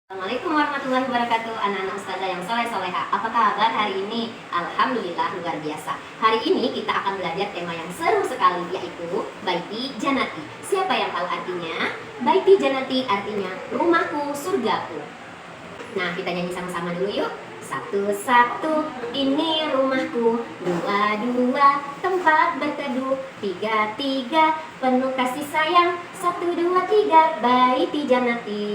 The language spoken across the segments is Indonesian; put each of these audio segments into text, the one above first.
Assalamualaikum warahmatullahi wabarakatuh. Anak-anak ustazah yang soleh-soleha, apa kabar hari ini? Alhamdulillah luar biasa. Hari ini kita akan belajar tema yang seru sekali, yaitu Baiti Janati. Siapa yang tahu artinya? Baiti Janati artinya rumahku, surgaku. Nah, kita nyanyi sama-sama dulu yuk. Satu-satu, ini rumahku. Dua-dua, tempat berteduh. Tiga-tiga, penuh kasih sayang. 1, 2, 3, Baiti Janati.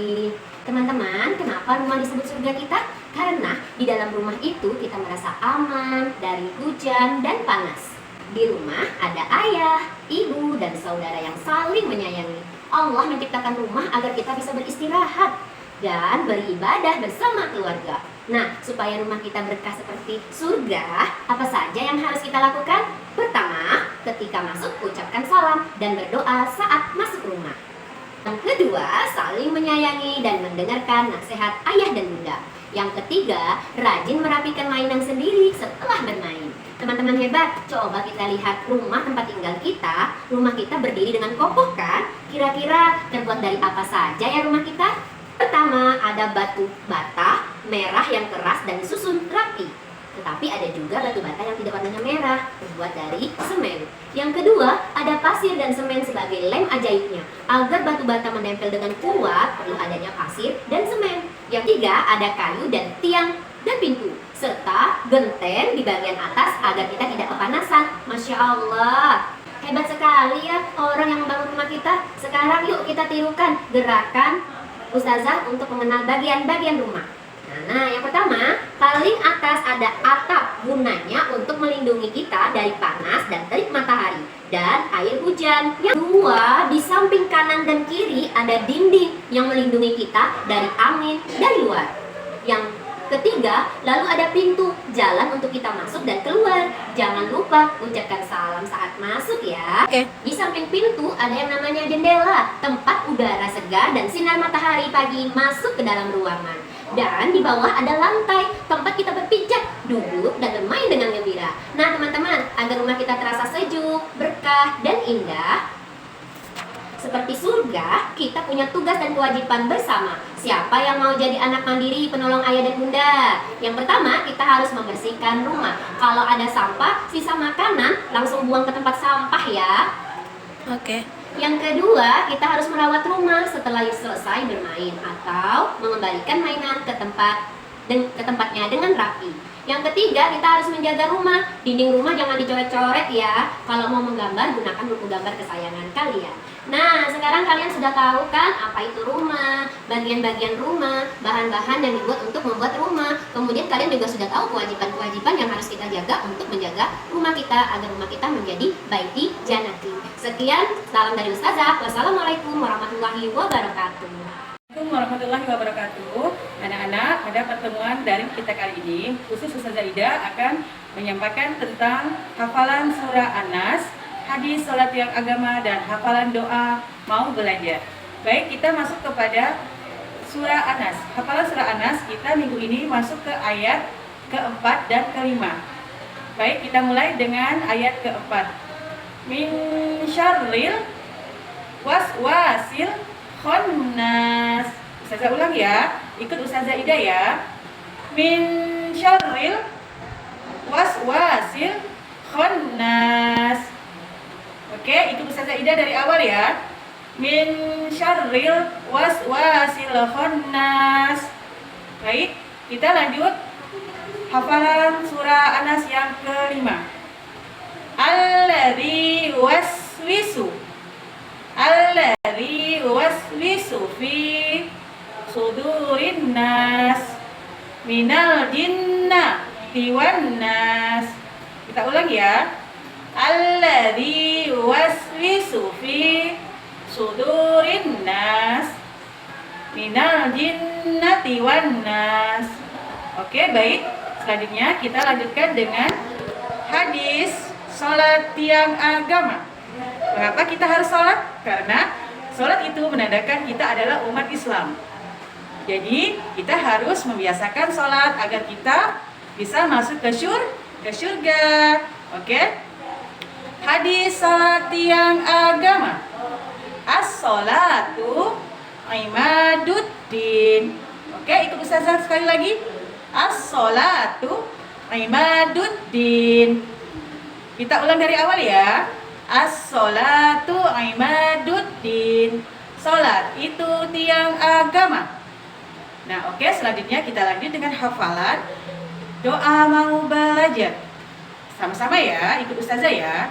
Teman-teman, kenapa rumah disebut surga kita? Karena di dalam rumah itu kita merasa aman dari hujan dan panas. Di rumah ada ayah, ibu, dan saudara yang saling menyayangi. Allah menciptakan rumah agar kita bisa beristirahat dan beribadah bersama keluarga. Nah, supaya rumah kita berkah seperti surga, apa saja yang harus kita lakukan? Pertama, ketika masuk ucapkan salam dan berdoa saat masuk rumah. Yang kedua, saling menyayangi dan mendengarkan nasihat ayah dan bunda. Yang ketiga, rajin merapikan mainan sendiri setelah bermain. Teman-teman hebat, coba kita lihat rumah tempat tinggal kita. Rumah kita berdiri dengan kokoh kan? Kira-kira terbuat dari apa saja ya rumah kita? Pertama, ada batu bata merah yang keras dan disusun rapi. Tetapi ada juga batu bata yang tidak warnanya merah, terbuat dari semen. Yang kedua, ada pasir dan semen sebagai lem ajaibnya. Agar batu bata menempel dengan kuat, perlu adanya pasir dan semen. Yang tiga, ada kayu dan tiang dan pintu, serta genteng di bagian atas agar kita tidak kepanasan. Masya Allah, hebat sekali ya orang yang membangun rumah kita. Sekarang yuk kita tirukan gerakan ustazah untuk mengenal bagian-bagian rumah. Nah, yang pertama, paling atas ada atap, gunanya untuk melindungi kita dari panas dan terik matahari dan air hujan. Yang kedua, di samping kanan dan kiri ada dinding yang melindungi kita dari angin dari luar. Yang ketiga, lalu ada pintu, jalan untuk kita masuk dan keluar. Jangan lupa ucapkan salam saat masuk ya. Di samping pintu ada yang namanya jendela, tempat udara segar dan sinar matahari pagi masuk ke dalam ruangan. Dan di bawah ada lantai, tempat kita berpijak, duduk, dan bermain dengan gembira. Nah teman-teman, agar rumah kita terasa sejuk, berkah, dan indah seperti surga, kita punya tugas dan kewajiban bersama. Siapa yang mau jadi anak mandiri, penolong ayah dan bunda? Yang pertama, kita harus membersihkan rumah. Kalau ada sampah, sisa makanan, langsung buang ke tempat sampah ya. Yang kedua, kita harus merawat rumah setelah selesai bermain atau mengembalikan mainan ke tempatnya dengan rapi. Yang ketiga, kita harus menjaga rumah. Dinding rumah jangan dicoret-coret ya. Kalau mau menggambar, gunakan buku gambar kesayangan kalian. Nah, sekarang kalian sudah tahu kan apa itu rumah, bagian-bagian rumah, bahan-bahan yang dibuat untuk membuat rumah. Kemudian kalian juga sudah tahu kewajiban-kewajiban yang harus kita jaga untuk menjaga rumah kita agar rumah kita menjadi Baiti Janati. Sekian, salam dari Ustazah. Wassalamualaikum warahmatullahi wabarakatuh. Assalamualaikum warahmatullahi wabarakatuh. Anak-anak, pada pertemuan daring kita kali ini, khusus Ustazah Ida akan menyampaikan tentang hafalan surah An-Nas, hadis sholat tiang agama, dan hafalan doa mau belajar. Baik, kita masuk kepada surah An-Nas. Hafalan surah An-Nas kita minggu ini masuk ke ayat keempat dan kelima. Baik, kita mulai dengan ayat keempat. Min syarril waswasil khannas. Ustazah ulang ya, ikut Ustazah Ida ya. Min syarril waswasil khannas. Oke, ikut Ustazah Ida dari awal ya. Min syarril waswasil khannas. Baik, kita lanjut hafalan surah An-Nas yang kelima. Alladzi waswisu fi sudurin nas minal jinnati wan nas. Kita ulang ya. Alladzi waswisu fi sudurin nas minal jinnati wan nas. Oke, baik. Selanjutnya kita lanjutkan dengan hadis sholat tiang agama. Mengapa kita harus sholat? Karena sholat itu menandakan kita adalah umat Islam. Jadi kita harus membiasakan sholat agar kita bisa masuk ke surga. Oke? Hadis sholat tiang agama. As-sholatu imaduddin. Oke, ikut Ustazah sekali lagi. As-sholatu imaduddin. Kita ulang dari awal ya. As-sholatu imaduddin. Salat itu tiang agama. Nah, oke, selanjutnya kita lanjut dengan hafalan doa mau belajar. Sama-sama ya, ikut Ustazah ya.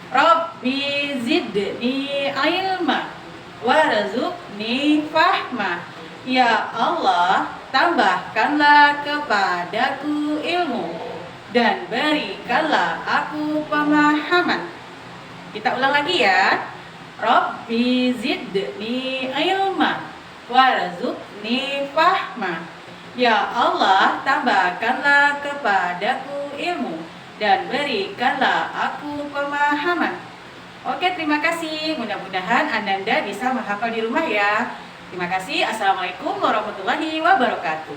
Rabbi zidni ilma warzuqni fahma. Ya Allah, tambahkanlah kepadaku ilmu dan berikanlah aku pemahaman. Kita ulang lagi ya. Rabbi zidni ilma warzuqni fahma. Ya Allah, tambahkanlah kepadaku ilmu dan berikanlah aku pemahaman. Oke, terima kasih. Mudah-mudahan Ananda bisa menghafal di rumah ya. Terima kasih. Assalamualaikum warahmatullahi wabarakatuh.